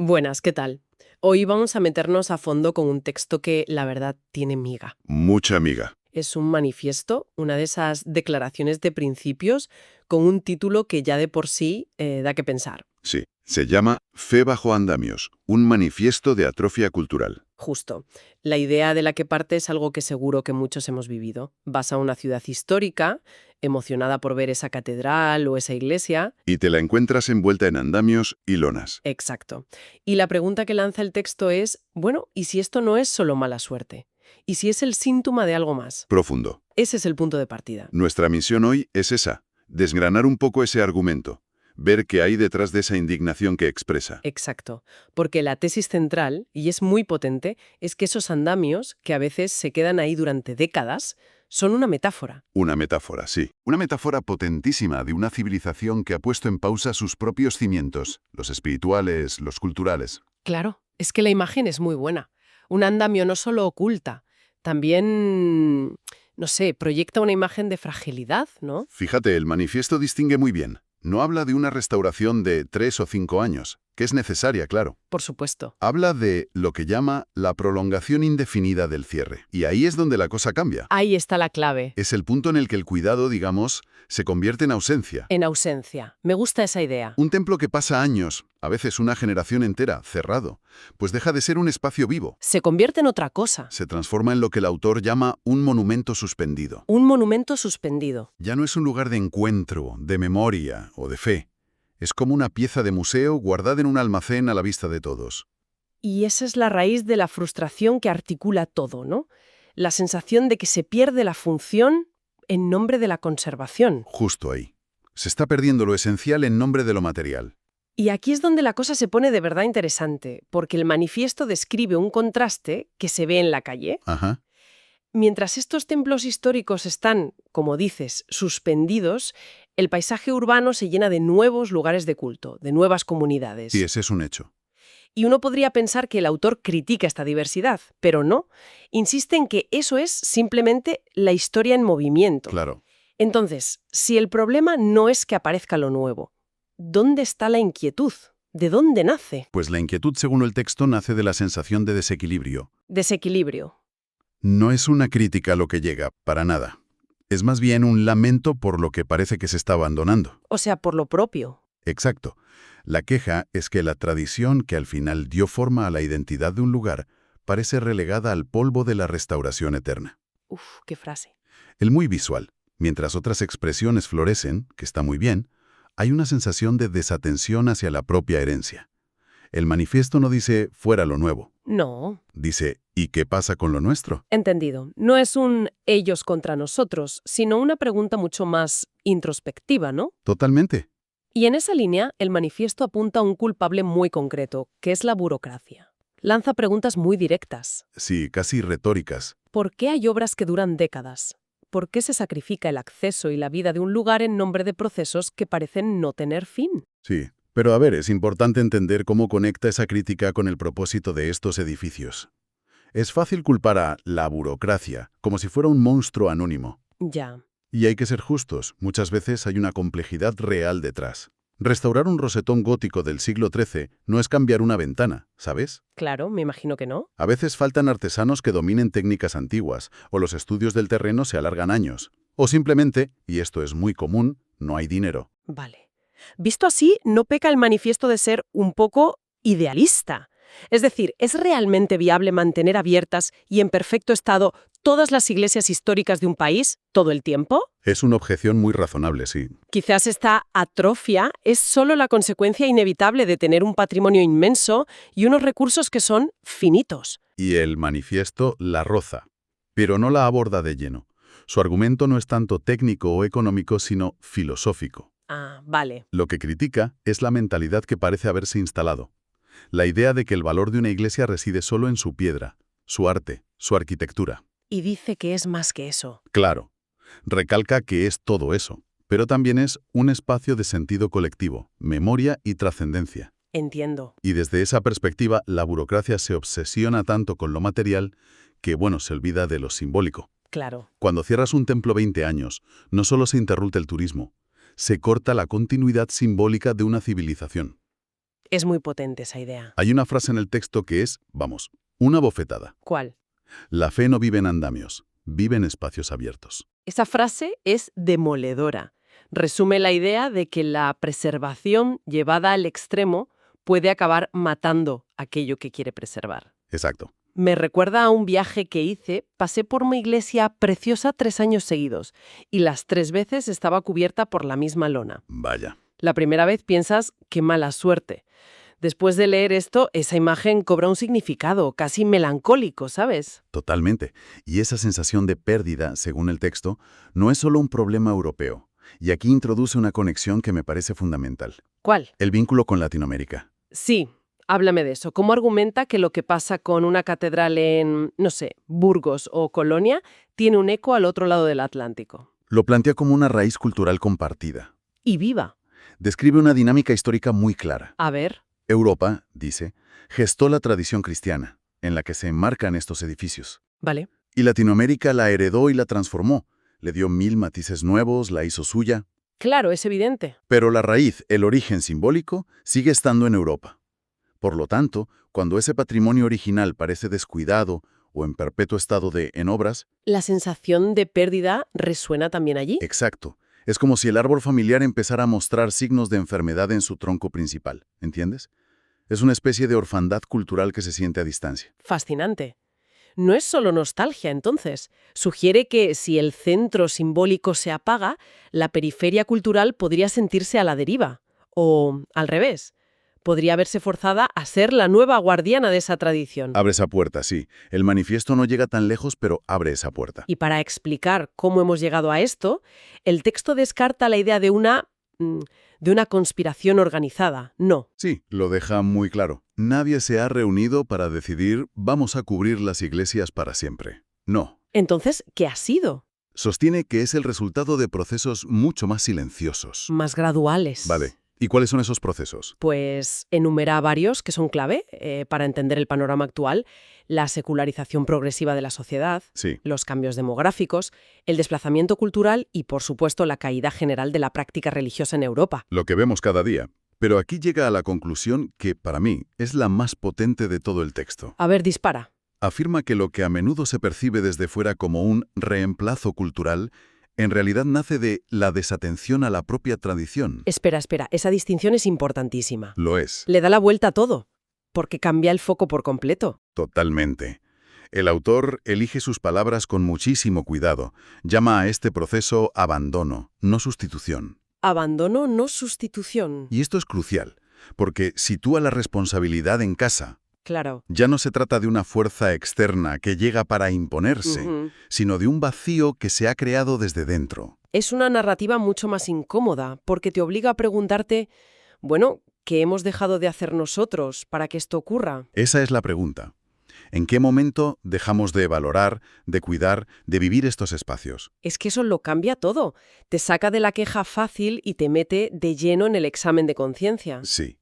Buenas, ¿qué tal? Hoy vamos a meternos a fondo con un texto que, la verdad, tiene miga. Mucha amiga. Es un manifiesto, una de esas declaraciones de principios con un título que ya de por sí da que pensar. Sí. Se llama Fe bajo andamios, un manifiesto de atrofia cultural. Justo. La idea de la que parte es algo que seguro que muchos hemos vivido. Vas a una ciudad histórica, emocionada por ver esa catedral o esa iglesia. Y te la encuentras envuelta en andamios y lonas. Exacto. Y la pregunta que lanza el texto es, bueno, ¿y si esto no es solo mala suerte? ¿Y si es el síntoma de algo más? Profundo. Ese es el punto de partida. Nuestra misión hoy es esa, desgranar un poco ese argumento, ver qué hay detrás de esa indignación que expresa. Exacto. Porque la tesis central, y es muy potente, es que esos andamios, que a veces se quedan ahí durante décadas, son una metáfora. Una metáfora, sí. Una metáfora potentísima de una civilización que ha puesto en pausa sus propios cimientos, los espirituales, los culturales. Claro, es que la imagen es muy buena. Un andamio no solo oculta, también, no sé, proyecta una imagen de fragilidad, ¿no? Fíjate, el manifiesto distingue muy bien. No habla de una restauración de 3 o 5 años, que es necesaria, claro. Por supuesto. Habla de lo que llama la prolongación indefinida del cierre. Y ahí es donde la cosa cambia. Ahí está la clave. Es el punto en el que el cuidado, digamos, se convierte en ausencia. En ausencia. Me gusta esa idea. Un templo que pasa años, a veces una generación entera, cerrado, pues deja de ser un espacio vivo. Se convierte en otra cosa. Se transforma en lo que el autor llama un monumento suspendido. Un monumento suspendido. Ya no es un lugar de encuentro, de memoria o de fe. Es como una pieza de museo guardada en un almacén a la vista de todos. Y esa es la raíz de la frustración que articula todo, ¿no? La sensación de que se pierde la función en nombre de la conservación. Justo ahí. Se está perdiendo lo esencial en nombre de lo material. Y aquí es donde la cosa se pone de verdad interesante, porque el manifiesto describe un contraste que se ve en la calle. Ajá. Mientras estos templos históricos están, como dices, suspendidos, el paisaje urbano se llena de nuevos lugares de culto, de nuevas comunidades. Sí, ese es un hecho. Y uno podría pensar que el autor critica esta diversidad, pero no. Insiste en que eso es simplemente la historia en movimiento. Claro. Entonces, si el problema no es que aparezca lo nuevo, ¿dónde está la inquietud? ¿De dónde nace? Pues la inquietud, según el texto, nace de la sensación de desequilibrio. Desequilibrio. No es una crítica a lo que llega, para nada. Es más bien un lamento por lo que parece que se está abandonando. O sea, por lo propio. Exacto. La queja es que la tradición que al final dio forma a la identidad de un lugar parece relegada al polvo de la restauración eterna. Uf, qué frase. El muy visual. Mientras otras expresiones florecen, que está muy bien, hay una sensación de desatención hacia la propia herencia. El manifiesto no dice fuera lo nuevo. No. Dice ¿y qué pasa con lo nuestro? Entendido. No es un ellos contra nosotros, sino una pregunta mucho más introspectiva, ¿no? Totalmente. Y en esa línea, el manifiesto apunta a un culpable muy concreto, que es la burocracia. Lanza preguntas muy directas. Sí, casi retóricas. ¿Por qué hay obras que duran décadas? ¿Por qué se sacrifica el acceso y la vida de un lugar en nombre de procesos que parecen no tener fin? Sí. Pero a ver, es importante entender cómo conecta esa crítica con el propósito de estos edificios. Es fácil culpar a la burocracia como si fuera un monstruo anónimo. Ya. Y hay que ser justos, muchas veces hay una complejidad real detrás. Restaurar un rosetón gótico del siglo XIII no es cambiar una ventana, ¿sabes? Claro, me imagino que no. A veces faltan artesanos que dominen técnicas antiguas, o los estudios del terreno se alargan años. O simplemente, y esto es muy común, no hay dinero. Vale. Visto así, no peca el manifiesto de ser un poco idealista. Es decir, ¿es realmente viable mantener abiertas y en perfecto estado todas las iglesias históricas de un país todo el tiempo? Es una objeción muy razonable, sí. Quizás esta atrofia es solo la consecuencia inevitable de tener un patrimonio inmenso y unos recursos que son finitos. Y el manifiesto la roza, pero no la aborda de lleno. Su argumento no es tanto técnico o económico, sino filosófico. Ah, vale. Lo que critica es la mentalidad que parece haberse instalado. La idea de que el valor de una iglesia reside solo en su piedra, su arte, su arquitectura. Y dice que es más que eso. Claro, recalca que es todo eso, pero también es un espacio de sentido colectivo, memoria y trascendencia. Entiendo. Y desde esa perspectiva, la burocracia se obsesiona tanto con lo material que, se olvida de lo simbólico. Claro. Cuando cierras un templo 20 años, no solo se interrumpe el turismo, se corta la continuidad simbólica de una civilización. Es muy potente esa idea. Hay una frase en el texto que es, vamos, una bofetada. ¿Cuál? La fe no vive en andamios, vive en espacios abiertos. Esa frase es demoledora. Resume la idea de que la preservación llevada al extremo puede acabar matando aquello que quiere preservar. Exacto. Me recuerda a un viaje que hice. Pasé por una iglesia preciosa 3 años seguidos y las 3 veces estaba cubierta por la misma lona. Vaya. La primera vez piensas, qué mala suerte. Después de leer esto, esa imagen cobra un significado casi melancólico, ¿sabes? Totalmente. Y esa sensación de pérdida, según el texto, no es solo un problema europeo. Y aquí introduce una conexión que me parece fundamental. ¿Cuál? El vínculo con Latinoamérica. Sí, háblame de eso. ¿Cómo argumenta que lo que pasa con una catedral en, no sé, Burgos o Colonia tiene un eco al otro lado del Atlántico? Lo plantea como una raíz cultural compartida. Y viva. Describe una dinámica histórica muy clara. A ver. Europa, dice, gestó la tradición cristiana, en la que se enmarcan estos edificios. Vale. Y Latinoamérica la heredó y la transformó. Le dio 1000 matices nuevos, la hizo suya. Claro, es evidente. Pero la raíz, el origen simbólico, sigue estando en Europa. Por lo tanto, cuando ese patrimonio original parece descuidado o en perpetuo estado de en obras, La sensación de pérdida resuena también allí. exacto, es como si el árbol familiar empezara a mostrar signos de enfermedad en su tronco principal, ¿entiendes? Es una especie de orfandad cultural que se siente a distancia. Fascinante. No es solo nostalgia, entonces. Sugiere que si el centro simbólico se apaga, la periferia cultural podría sentirse a la deriva. O, al revés, podría verse forzada a ser la nueva guardiana de esa tradición. Abre esa puerta, sí. El manifiesto no llega tan lejos, pero abre esa puerta. Y para explicar cómo hemos llegado a esto, el texto descarta la idea de una conspiración organizada. No. Sí, lo deja muy claro. Nadie se ha reunido para decidir vamos a cubrir las iglesias para siempre. No. Entonces, ¿qué ha sido? Sostiene que es el resultado de procesos mucho más silenciosos. Más graduales. Vale. ¿Y cuáles son esos procesos? Pues enumera varios que son clave para entender el panorama actual: la secularización progresiva de la sociedad, Sí. los cambios demográficos, el desplazamiento cultural y, por supuesto, la caída general de la práctica religiosa en Europa. Lo que vemos cada día. Pero aquí llega a la conclusión que, para mí, es la más potente de todo el texto. A ver, dispara. Afirma que lo que a menudo se percibe desde fuera como un reemplazo cultural, en realidad nace de la desatención a la propia tradición. Espera, esa distinción es importantísima. Lo es. Le da la vuelta a todo, porque cambia el foco por completo. Totalmente. El autor elige sus palabras con muchísimo cuidado. Llama a este proceso abandono, no sustitución. Abandono, no sustitución. Y esto es crucial, porque sitúa la responsabilidad en casa. Claro. Ya no se trata de una fuerza externa que llega para imponerse, Ujú. sino de un vacío que se ha creado desde dentro. Es una narrativa mucho más incómoda, porque te obliga a preguntarte, bueno, ¿qué hemos dejado de hacer nosotros para que esto ocurra? Esa es la pregunta. ¿En qué momento dejamos de valorar, de cuidar, de vivir estos espacios? Es que eso lo cambia todo. Te saca de la queja fácil y te mete de lleno en el examen de conciencia. Sí.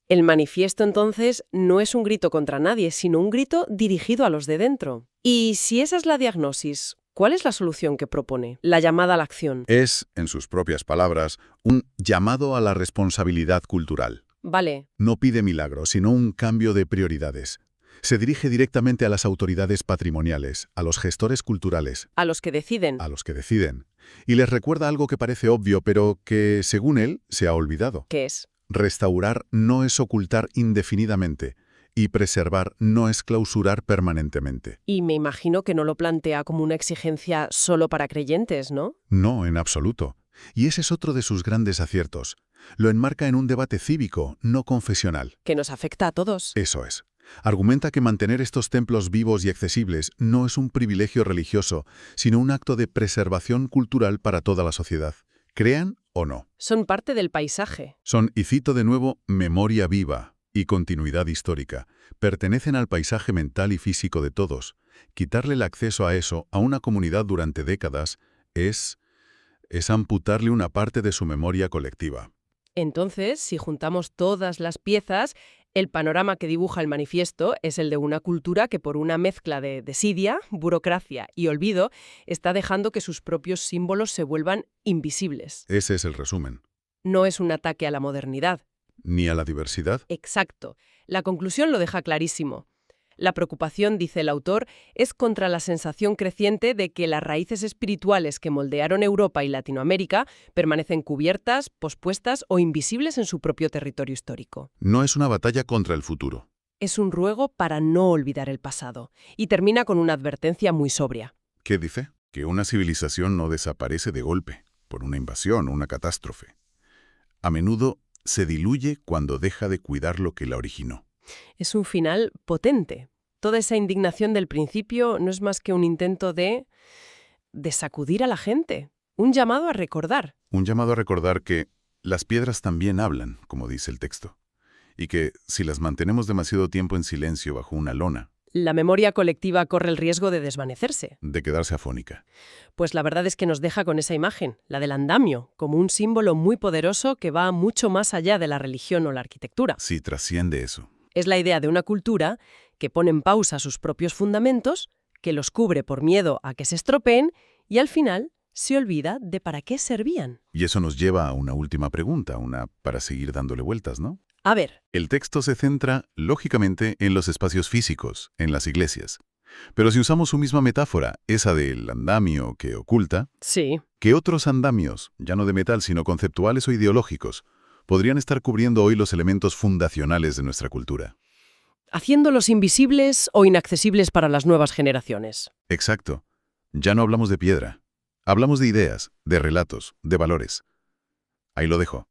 El manifiesto, entonces, no es un grito contra nadie, sino un grito dirigido a los de dentro. Y si esa es la diagnosis, ¿cuál es la solución que propone? La llamada a la acción. Es, en sus propias palabras, un llamado a la responsabilidad cultural. Vale. No pide milagros, sino un cambio de prioridades. Se dirige directamente a las autoridades patrimoniales, a los gestores culturales, A los que deciden. a los que deciden. Y les recuerda algo que parece obvio, pero que, según él, se ha olvidado. ¿Qué es? Restaurar no es ocultar indefinidamente, y preservar no es clausurar permanentemente. Y me imagino que no lo plantea como una exigencia solo para creyentes, ¿no? No, en absoluto. Y ese es otro de sus grandes aciertos. Lo enmarca en un debate cívico, no confesional. Que nos afecta a todos. Eso es. Argumenta que mantener estos templos vivos y accesibles no es un privilegio religioso, sino un acto de preservación cultural para toda la sociedad, crean o no. Son parte del paisaje. Son, y cito de nuevo, memoria viva y continuidad histórica. Pertenecen al paisaje mental y físico de todos. Quitarle el acceso a eso a una comunidad durante décadas es amputarle una parte de su memoria colectiva. Entonces, si juntamos todas las piezas, el panorama que dibuja el manifiesto es el de una cultura que, por una mezcla de desidia, burocracia y olvido, está dejando que sus propios símbolos se vuelvan invisibles. Ese es el resumen. No es un ataque a la modernidad, Ni a la diversidad. Exacto. La conclusión lo deja clarísimo. La preocupación, dice el autor, es contra la sensación creciente de que las raíces espirituales que moldearon Europa y Latinoamérica permanecen cubiertas, pospuestas o invisibles en su propio territorio histórico. No es una batalla contra el futuro. Es un ruego para no olvidar el pasado, y termina con una advertencia muy sobria. ¿Qué dice? Que una civilización no desaparece de golpe, por una invasión o una catástrofe. A menudo se diluye cuando deja de cuidar lo que la originó. Es un final potente. Toda esa indignación del principio no es más que un intento de sacudir a la gente, un llamado a recordar. Un llamado a recordar que las piedras también hablan, como dice el texto, y que si las mantenemos demasiado tiempo en silencio bajo una lona, La memoria colectiva corre el riesgo de desvanecerse. de quedarse afónica. Pues la verdad es que nos deja con esa imagen, la del andamio, como un símbolo muy poderoso que va mucho más allá de la religión o la arquitectura. Sí, trasciende eso. Es la idea de una cultura que pone en pausa sus propios fundamentos, que los cubre por miedo a que se estropeen y al final se olvida de para qué servían. Y eso nos lleva a una última pregunta, una para seguir dándole vueltas, ¿no? A ver, El texto se centra, lógicamente, en los espacios físicos, en las iglesias. Pero si usamos su misma metáfora, esa del andamio que oculta, sí, ¿qué otros andamios, ya no de metal sino conceptuales o ideológicos, podrían estar cubriendo hoy los elementos fundacionales de nuestra cultura? haciéndolos invisibles o inaccesibles para las nuevas generaciones. Exacto. Ya no hablamos de piedra. Hablamos de ideas, de relatos, de valores. Ahí lo dejo.